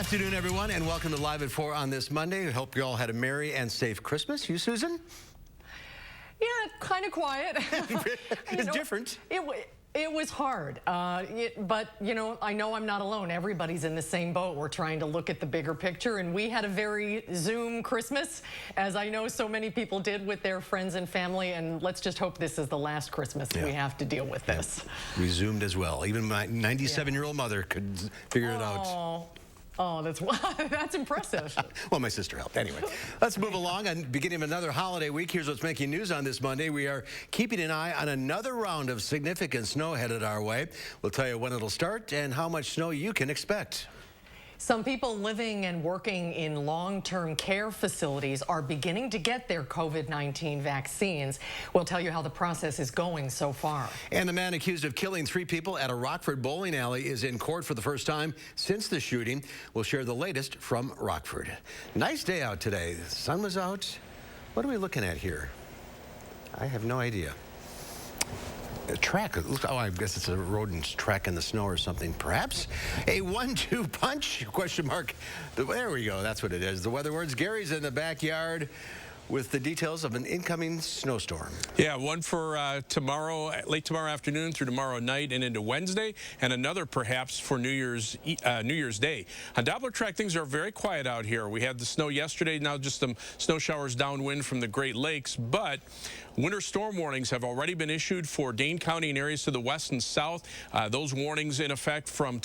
Afternoon, everyone, and welcome to Live at 4 on this Monday. I hope you all had a merry and safe Christmas. You, Susan? Yeah, kind of quiet. It's different. It was hard, but you know, I know I'm not alone. Everybody's in the same boat. We're trying to look at the bigger picture, and we had a very Zoom Christmas, as I know so many people did with their friends and family, and let's just hope this is the last Christmas we have to deal with this. We Zoomed as well. Even my 97-year-old mother could figure it out. Oh, that's impressive. Well, my sister helped. Anyway, let's move along. And beginning of another holiday week, here's what's making news on this Monday. We are keeping an eye on another round of significant snow headed our way. We'll tell you when it'll start and how much snow you can expect. Some people living and working in long-term care facilities are beginning to get their COVID-19 vaccines. We'll tell you how the process is going so far. And the man accused of killing 3 people at a Rockford bowling alley is in court for the first time since the shooting. We'll share the latest from Rockford. Nice day out today. The sun was out. What are we looking at here? I have no idea. A track. Oh, I guess it's a rodent's track in the snow or something. Perhaps a 1-2 punch? Question mark. There we go. That's what it is. The weather words. Gary's in the backyard with the details of an incoming snowstorm. Yeah, one for tomorrow, late tomorrow afternoon through tomorrow night and into Wednesday, and another perhaps for New Year's Day. On Doppler track, things are very quiet out here. We had the snow yesterday, now just some snow showers downwind from the Great Lakes, but winter storm warnings have already been issued for Dane County and areas to the west and south. Those warnings in effect from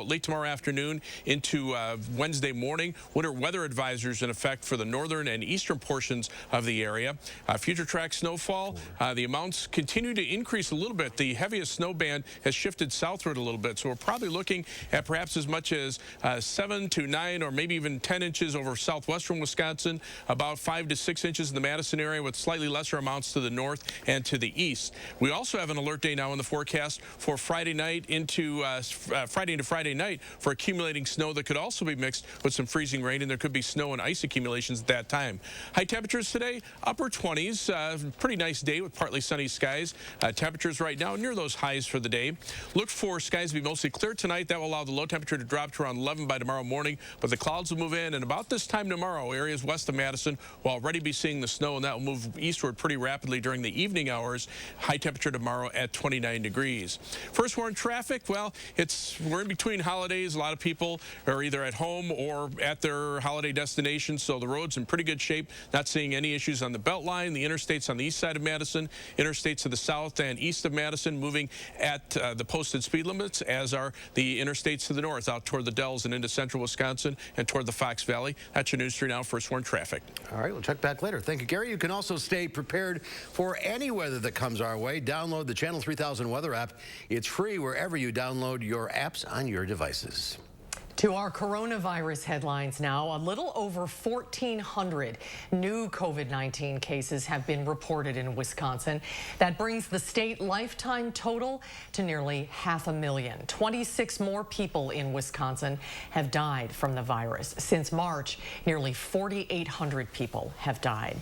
late tomorrow afternoon into Wednesday morning. Winter weather advisories in effect for the northern and eastern portions of the area. Future track snowfall, the amounts continue to increase a little bit. The heaviest snow band has shifted southward a little bit, so we're probably looking at perhaps as much as 7 to 9 or maybe even 10 inches over southwestern Wisconsin, about 5 to 6 inches in the Madison area with slightly lesser amounts to the north and to the east. We also have an alert day now in the forecast for Friday night into Friday night for accumulating snow that could also be mixed with some freezing rain, and there could be snow and ice accumulations at that time. High temperatures today, upper 20s, pretty nice day with partly sunny skies. Temperatures right now near those highs for the day. Look for skies to be mostly clear tonight. That will allow the low temperature to drop to around 11 by tomorrow morning, but the clouds will move in, and about this time tomorrow, areas west of Madison will already be seeing the snow, and that will move eastward pretty rapidly during the evening hours. High temperature tomorrow at 29 degrees. First warn traffic, well, we're in between holidays. A lot of people are either at home or at their holiday destinations, so the road's in pretty good shape. Not seeing any issues on the Beltline, the interstates on the east side of Madison, interstates to the south and east of Madison moving at the posted speed limits, as are the interstates to the north out toward the Dells and into central Wisconsin and toward the Fox Valley. That's your news 3 now. First warn traffic. All right, we'll check back later. Thank you, Gary. You can also stay prepared for any weather that comes our way. Download the Channel 3000 weather app. It's free wherever you download your apps on your devices. To our coronavirus headlines now. A little over 1,400 new COVID-19 cases have been reported in Wisconsin. That brings the state lifetime total to nearly 500,000. 26 more people in Wisconsin have died from the virus. Since March, nearly 4,800 people have died.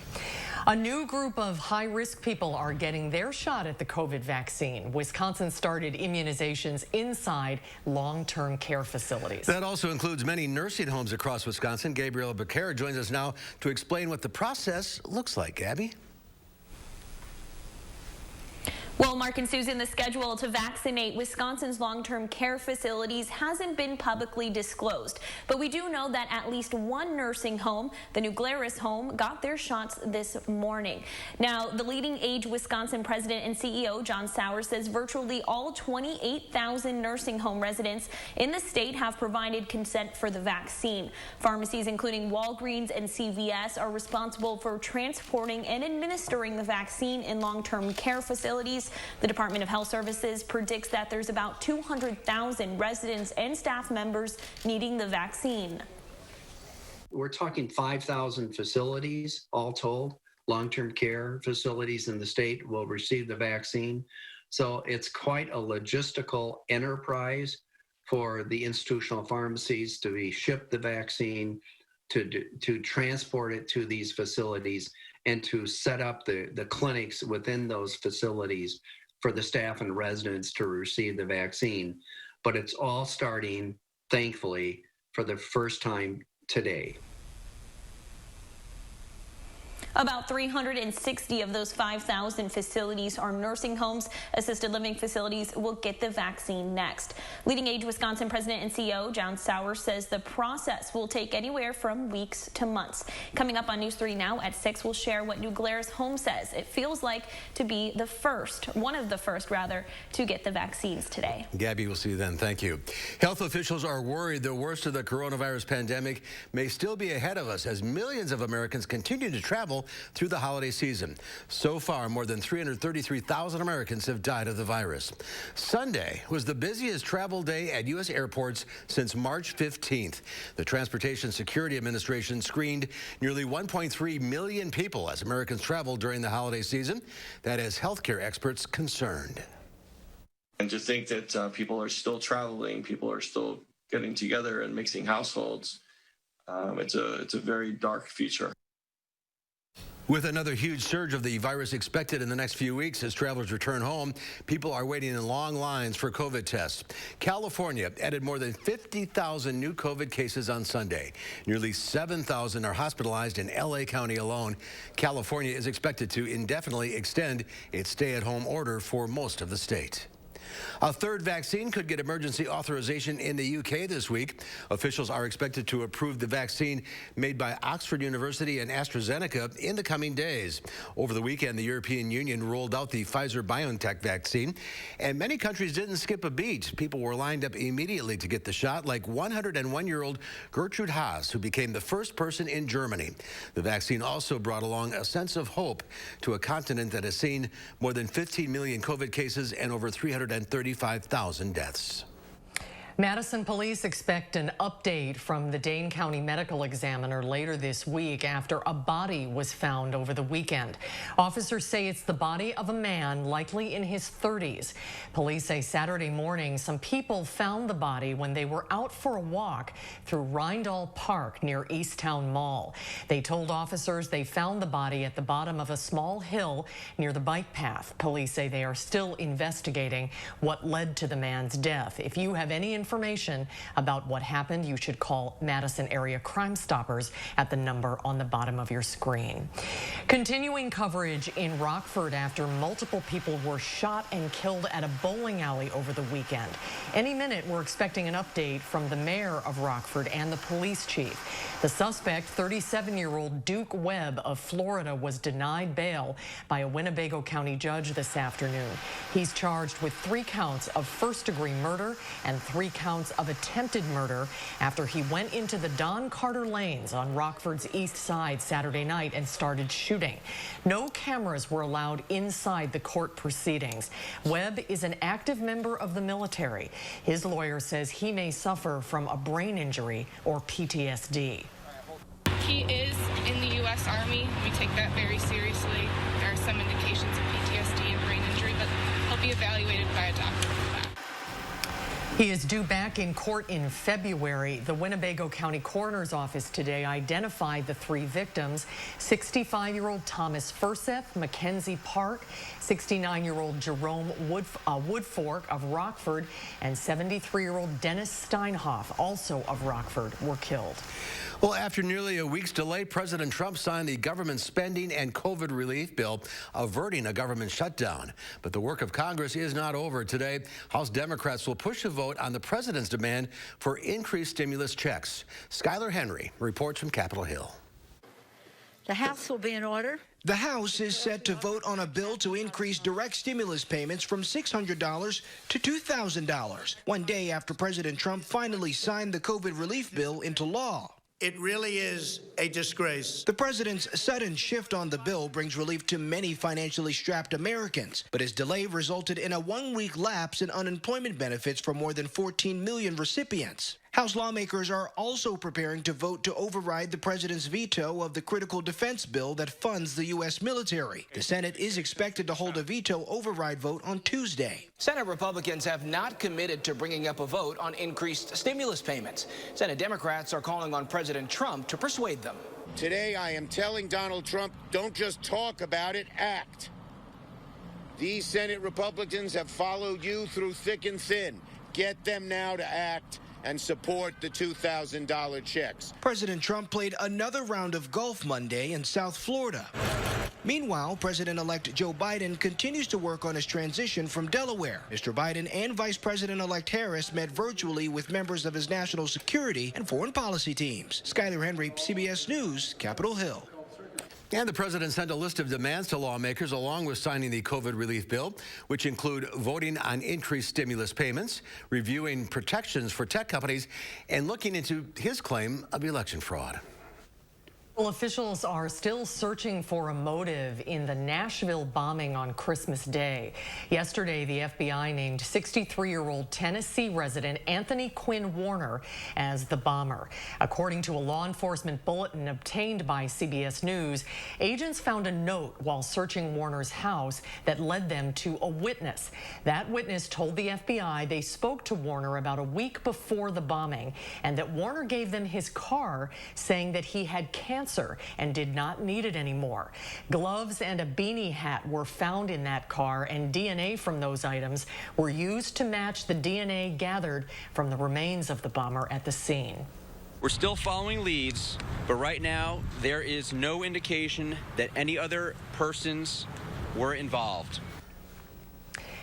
A new group of high-risk people are getting their shot at the COVID vaccine. Wisconsin started immunizations inside long-term care facilities. That also includes many nursing homes across Wisconsin. Gabriela Becerra joins us now to explain what the process looks like. Gabby? Well, Mark and Susan, the schedule to vaccinate Wisconsin's long-term care facilities hasn't been publicly disclosed. But we do know that at least one nursing home, the New Glarus home, got their shots this morning. Now, the Leading Age Wisconsin president and CEO, John Sauer, says virtually all 28,000 nursing home residents in the state have provided consent for the vaccine. Pharmacies, including Walgreens and CVS, are responsible for transporting and administering the vaccine in long-term care facilities. The Department of Health Services predicts that there's about 200,000 residents and staff members needing the vaccine. We're talking 5,000 facilities, all told. Long-term care facilities in the state will receive the vaccine. So it's quite a logistical enterprise for the institutional pharmacies to be shipped the vaccine, to transport it to these facilities, and to set up the clinics within those facilities for the staff and residents to receive the vaccine. But it's all starting, thankfully, for the first time today. About 360 of those 5,000 facilities are nursing homes. Assisted living facilities will get the vaccine next. Leading Age Wisconsin President and CEO John Sauer says the process will take anywhere from weeks to months. Coming up on News 3 Now at 6, we'll share what New Glarus Home says it feels like to be the first, one of the first rather, to get the vaccines today. Gabby, we'll see you then. Thank you. Health officials are worried the worst of the coronavirus pandemic may still be ahead of us as millions of Americans continue to travel through the holiday season. So far, more than 333,000 Americans have died of the virus. Sunday was the busiest travel day at U.S. airports since March 15th. The Transportation Security Administration screened nearly 1.3 million people as Americans traveled during the holiday season. That has healthcare experts concerned. And to think that people are still traveling, people are still getting together and mixing households, it's a very dark future. With another huge surge of the virus expected in the next few weeks as travelers return home, people are waiting in long lines for COVID tests. California added more than 50,000 new COVID cases on Sunday. Nearly 7,000 are hospitalized in L.A. County alone. California is expected to indefinitely extend its stay-at-home order for most of the state. A third vaccine could get emergency authorization in the UK this week. Officials are expected to approve the vaccine made by Oxford University and AstraZeneca in the coming days. Over the weekend, the European Union rolled out the Pfizer-BioNTech vaccine, and many countries didn't skip a beat. People were lined up immediately to get the shot, like 101-year-old Gertrude Haas, who became the first person in Germany. The vaccine also brought along a sense of hope to a continent that has seen more than 15 million COVID cases and over 335,000 deaths. Madison police expect an update from the Dane County Medical Examiner later this week after a body was found over the weekend. Officers say it's the body of a man likely in his 30s. Police say Saturday morning some people found the body when they were out for a walk through Rindall Park near Easttown Mall. They told officers they found the body at the bottom of a small hill near the bike path. Police say they are still investigating what led to the man's death. If you have any information about what happened, you should call Madison Area Crime Stoppers at the number on the bottom of your screen. Continuing coverage in Rockford after multiple people were shot and killed at a bowling alley over the weekend. Any minute, we're expecting an update from the mayor of Rockford and the police chief. The suspect, 37-year-old Duke Webb of Florida, was denied bail by a Winnebago County judge this afternoon. He's charged with 3 counts of first-degree murder and 3 counts of attempted murder after he went into the Don Carter lanes on Rockford's east side Saturday night and started shooting. No cameras were allowed inside the court proceedings. Webb is an active member of the military. His lawyer says he may suffer from a brain injury or PTSD. He is in the U.S. Army. We take that very seriously. There are some indications of PTSD and brain injury, but he'll be evaluated by a doctor for that. He is due back in court in February. The Winnebago County Coroner's Office today identified the 3 victims: 65-year-old Thomas Furseth, Mackenzie Park, 69-year-old Jerome Woodfork of Rockford, and 73-year-old Dennis Steinhoff, also of Rockford, were killed. Well, after nearly a week's delay, President Trump signed the government spending and COVID relief bill, averting a government shutdown. But the work of Congress is not over. Today, House Democrats will push a vote on the president's demand for increased stimulus checks. Skylar Henry reports from Capitol Hill. The House will be in order. The House is set to vote on a bill to increase direct stimulus payments from $600 to $2,000, one day after President Trump finally signed the COVID relief bill into law. It really is a disgrace. The president's sudden shift on the bill brings relief to many financially strapped Americans, but his delay resulted in a 1-week lapse in unemployment benefits for more than 14 million recipients. House lawmakers are also preparing to vote to override the president's veto of the critical defense bill that funds the U.S. military. The Senate is expected to hold a veto override vote on Tuesday. Senate Republicans have not committed to bringing up a vote on increased stimulus payments. Senate Democrats are calling on President Trump to persuade them. Today, I am telling Donald Trump, don't just talk about it, act. These Senate Republicans have followed you through thick and thin. Get them now to act. and support the $2,000 checks. President Trump played another round of golf Monday in South Florida. Meanwhile, President-elect Joe Biden continues to work on his transition from Delaware. Mr. Biden and Vice President-elect Harris met virtually with members of his national security and foreign policy teams. Skyler Henry, CBS News, Capitol Hill. And the president sent a list of demands to lawmakers along with signing the COVID relief bill, which include voting on increased stimulus payments, reviewing protections for tech companies, and looking into his claim of election fraud. Well, officials are still searching for a motive in the Nashville bombing on Christmas Day. Yesterday, the FBI named 63-year-old Tennessee resident Anthony Quinn Warner as the bomber. According to a law enforcement bulletin obtained by CBS News, agents found a note while searching Warner's house that led them to a witness. That witness told the FBI they spoke to Warner about a week before the bombing and that Warner gave them his car, saying that he had cancer and did not need it anymore. Gloves and a beanie hat were found in that car, and DNA from those items were used to match the DNA gathered from the remains of the bomber at the scene. We're still following leads, but right now there is no indication that any other persons were involved.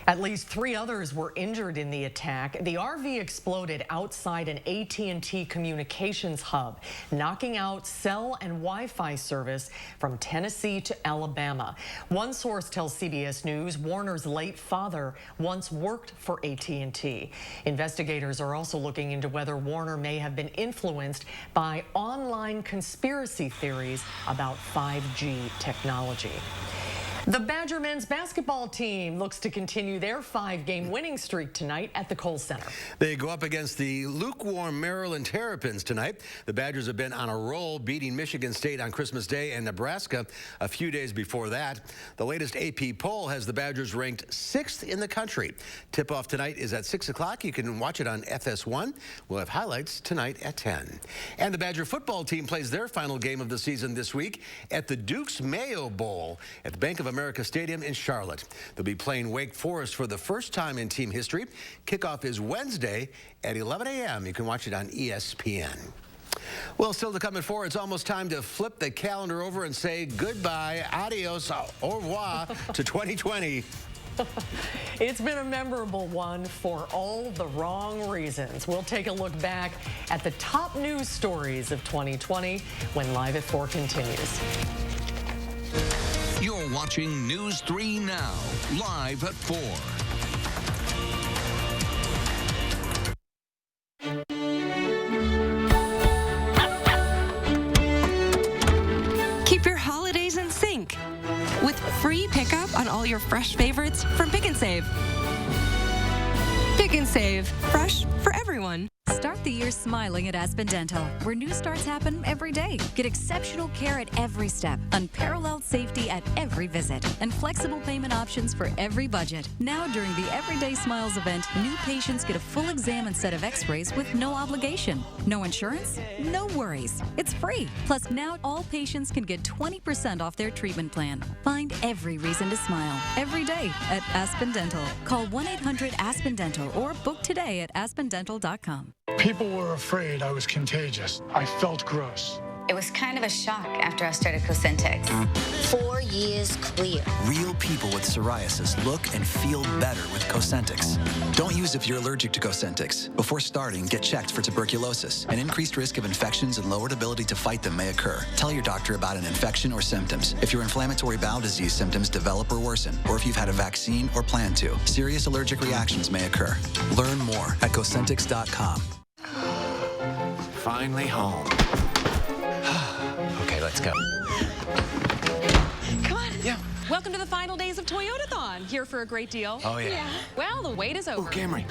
At least 3 others were injured in the attack. The RV exploded outside an AT&T communications hub, knocking out cell and Wi-Fi service from Tennessee to Alabama. One source tells CBS News Warner's late father once worked for AT&T. Investigators are also looking into whether Warner may have been influenced by online conspiracy theories about 5G technology. The Badger men's basketball team looks to continue their 5-game winning streak tonight at the Kohl Center. They go up against the lukewarm Maryland Terrapins tonight. The Badgers have been on a roll, beating Michigan State on Christmas Day and Nebraska a few days before that. The latest AP poll has the Badgers ranked 6th in the country. Tip-off tonight is at 6 o'clock. You can watch it on FS1. We'll have highlights tonight at 10. And the Badger football team plays their final game of the season this week at the Duke's Mayo Bowl at the Bank of America Stadium in Charlotte. They'll be playing Wake Forest for the first time in team history. Kickoff is Wednesday at 11 a.m. You can watch it on ESPN. Well, still to come at 4, it's almost time to flip the calendar over and say goodbye, adios, au revoir to 2020. It's been a memorable one for all the wrong reasons. We'll take a look back at the top news stories of 2020 when Live at 4 continues. You're watching News 3 Now, live at 4. Keep your holidays in sync with free pickup on all your fresh favorites from Pick and Save. Pick and Save, fresh for everyone. Start the year smiling at Aspen Dental, where new starts happen every day. Get exceptional care at every step, unparalleled safety at every visit, and flexible payment options for every budget. Now, during the Everyday Smiles event, new patients get a full exam and set of x-rays with no obligation. No insurance? No worries. It's free. Plus, now all patients can get 20% off their treatment plan. Find every reason to smile every day at Aspen Dental. Call 1-800-ASPEN-DENTAL or book today at aspendental.com. People were afraid I was contagious. I felt gross. It was kind of a shock after I started Cosentyx. 4 years clear. Real people with psoriasis look and feel better with Cosentyx. Don't use if you're allergic to Cosentyx. Before starting, get checked for tuberculosis. An increased risk of infections and lowered ability to fight them may occur. Tell your doctor about an infection or symptoms. If your inflammatory bowel disease symptoms develop or worsen, or if you've had a vaccine or plan to, serious allergic reactions may occur. Learn more at Cosentyx.com. Finally home. Okay, let's go. Come on. Yeah. Welcome to the final days of Toyotathon. Here for a great deal. Oh, yeah. Well, the wait is over. Oh, Camry.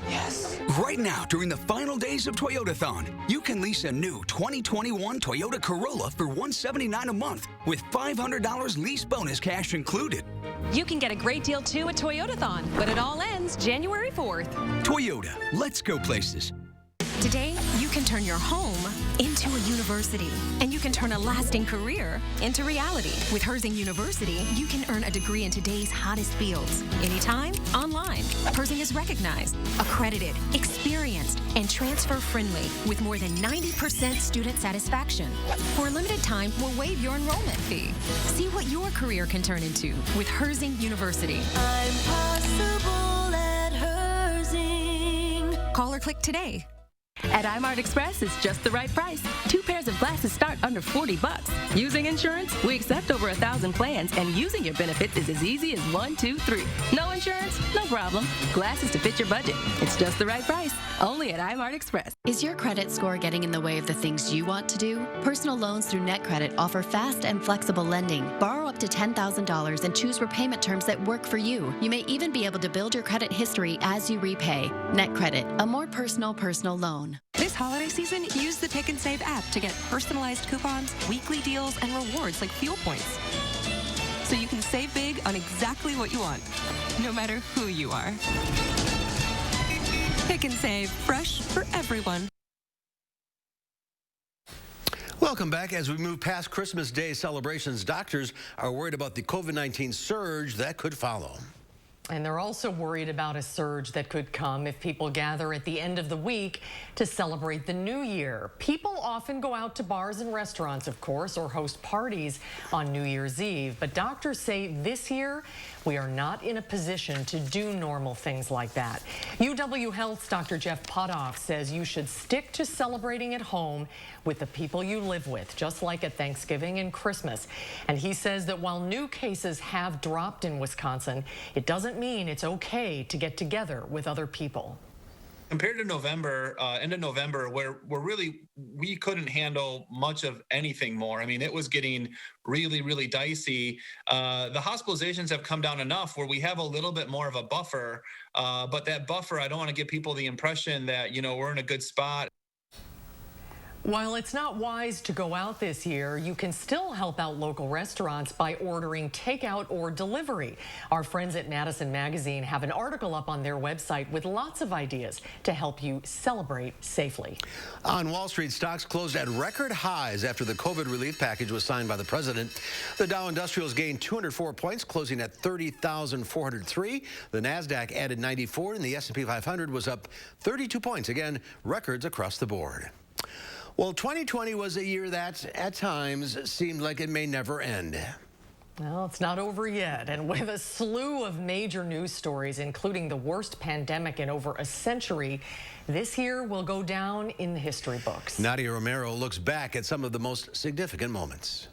Yes. Right now, during the final days of Toyotathon, you can lease a new 2021 Toyota Corolla for $179 a month with $500 lease bonus cash included. You can get a great deal, too, at Toyotathon, but it all ends January 4th. Toyota. Let's go places. Today, you can turn your home into a university. And you can turn a lasting career into reality. With Herzing University, you can earn a degree in today's hottest fields. Anytime, online. Herzing is recognized, accredited, experienced, and transfer-friendly with more than 90% student satisfaction. For a limited time, we'll waive your enrollment fee. See what your career can turn into with Herzing University. I'm possible at Herzing. Call or click today. At iMart Express, it's just the right price. 2 pairs of glasses start under $40. Using insurance, we accept over 1,000 plans, and using your benefits is as easy as 1, 2, 3. No insurance? No problem. Glasses to fit your budget. It's just the right price. Only at iMart Express. Is your credit score getting in the way of the things you want to do? Personal loans through NetCredit offer fast and flexible lending. Borrow up to $10,000 and choose repayment terms that work for you. You may even be able to build your credit history as you repay. NetCredit, a more personal loan. This holiday season, use the Pick and Save app to get personalized coupons, weekly deals, and rewards like fuel points. So you can save big on exactly what you want, no matter who you are. Pick and Save, fresh for everyone. Welcome back. As we move past Christmas Day celebrations, doctors are worried about the COVID-19 surge that could follow. And they're also worried about a surge that could come if people gather at the end of the week to celebrate the new year. People often go out to bars and restaurants, of course, or host parties on New Year's Eve. But doctors say this year we are not in a position to do normal things like that. UW Health's Dr. Jeff Potoff says you should stick to celebrating at home with the people you live with, just like at Thanksgiving and Christmas. And he says that while new cases have dropped in Wisconsin, it doesn't mean it's okay to get together with other people. Compared to November, end of November, where we couldn't handle much of anything more. I mean, it was getting really, really dicey. The hospitalizations have come down enough where we have a little bit more of a buffer. But that buffer, I don't want to give people the impression that, we're in a good spot. While it's not wise to go out this year, you can still help out local restaurants by ordering takeout or delivery. Our friends at Madison Magazine have an article up on their website with lots of ideas to help you celebrate safely. On Wall Street, stocks closed at record highs after the COVID relief package was signed by the president. The Dow Industrials gained 204 points, closing at 30,403. The Nasdaq added 94, and the S&P 500 was up 32 points. Again, records across the board. Well, 2020 was a year that, at times, seemed like it may never end. Well, it's not over yet, and with a slew of major news stories, including the worst pandemic in over a century, this year will go down in the history books. Nadia Romero looks back at some of the most significant moments.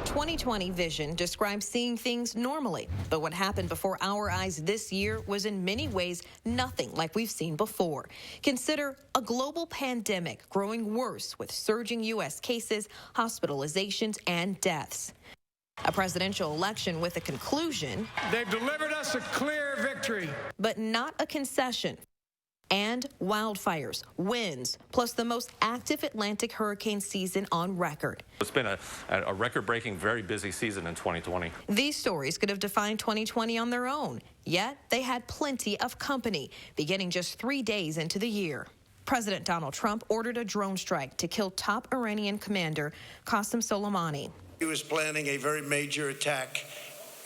2020 vision describes seeing things normally, but what happened before our eyes this year was in many ways nothing like we've seen before. Consider a global pandemic growing worse with surging U.S. cases, hospitalizations, and deaths. A presidential election with a conclusion. They've delivered us a clear victory. But not a concession. And wildfires, winds, plus the most active Atlantic hurricane season on record. It's been a record-breaking, very busy season in 2020. These stories could have defined 2020 on their own, yet they had plenty of company, beginning just 3 days into the year. President Donald Trump ordered a drone strike to kill top Iranian commander Qasem Soleimani. He was planning a very major attack,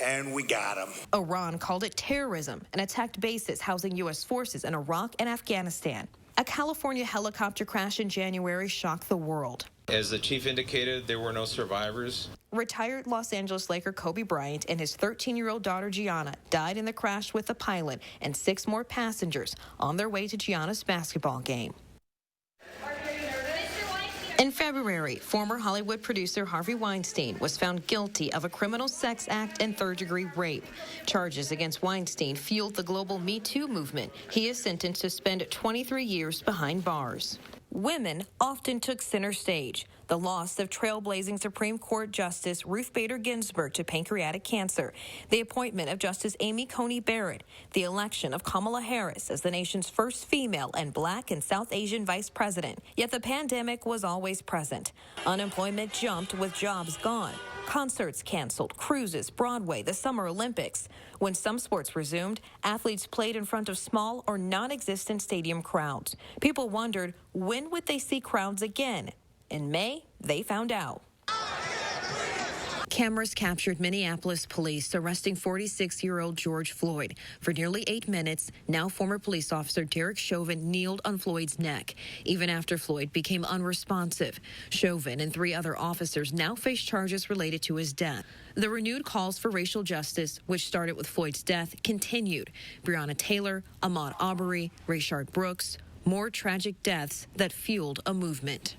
and we got him. Iran called it terrorism and attacked bases housing U.S. forces in Iraq and Afghanistan. A California helicopter crash in January shocked the world. As the chief indicated, there were no survivors. Retired Los Angeles Laker Kobe Bryant and his 13-year-old daughter Gianna died in the crash with the pilot and 6 more passengers on their way to Gianna's basketball game. In February, former Hollywood producer Harvey Weinstein was found guilty of a criminal sex act and third-degree rape. Charges against Weinstein fueled the global Me Too movement. He is sentenced to spend 23 years behind bars. Women often took center stage. the loss of trailblazing Supreme Court Justice Ruth Bader Ginsburg to pancreatic cancer, the appointment of Justice Amy Coney Barrett, the election of Kamala Harris as the nation's first female and Black and South Asian vice president. Yet the pandemic was always present. Unemployment jumped with jobs gone. Concerts canceled, cruises, Broadway, the Summer Olympics. When some sports resumed, athletes played in front of small or non-existent stadium crowds. People wondered, when would they see crowds again? In May, they found out. Cameras captured Minneapolis police arresting 46-year-old George Floyd. For nearly 8 minutes, now former police officer Derek Chauvin kneeled on Floyd's neck, even after Floyd became unresponsive. Chauvin and 3 other officers now face charges related to his death. The renewed calls for racial justice, which started with Floyd's death, continued. Breonna Taylor, Ahmaud Arbery, Rayshard Brooks, more tragic deaths that fueled a movement.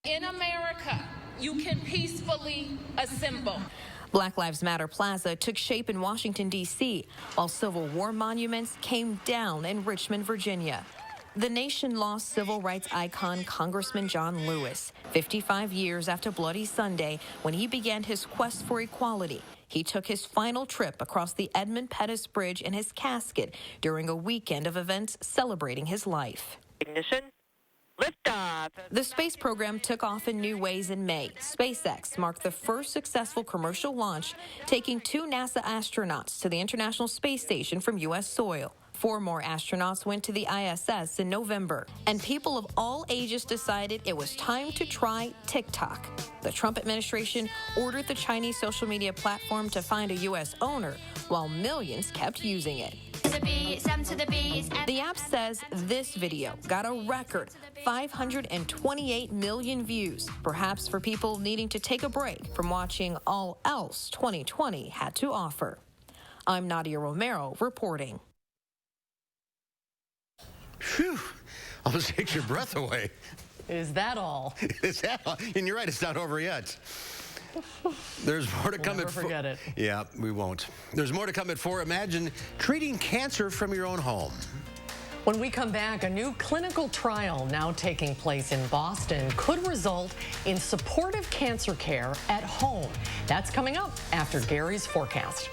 In America, you can peacefully assemble. Black Lives Matter Plaza took shape in Washington, D.C., while Civil War monuments came down in Richmond, Virginia. The nation lost civil rights icon Congressman John Lewis, 55 years after Bloody Sunday, when he began his quest for equality. He took his final trip across the Edmund Pettus Bridge in his casket during a weekend of events celebrating his life. Ignition. Liftoff. The space program took off in new ways in May. SpaceX marked the first successful commercial launch, taking 2 NASA astronauts to the International Space Station from U.S. soil. 4 more astronauts went to the ISS in November. And people of all ages decided it was time to try TikTok. The Trump administration ordered the Chinese social media platform to find a U.S. owner, while millions kept using it. The app says this video got a record 528 million views, perhaps for people needing to take a break from watching all else 2020 had to offer. I'm Nadia Romero reporting. Phew, almost takes your breath away. Is that all? Is that all? And you're right, it's not over yet. There's more to come Never forget it. Yeah, we won't. There's more to come at 4. Imagine treating cancer from your own home. When we come back, a new clinical trial now taking place in Boston could result in supportive cancer care at home. That's coming up after Gary's forecast.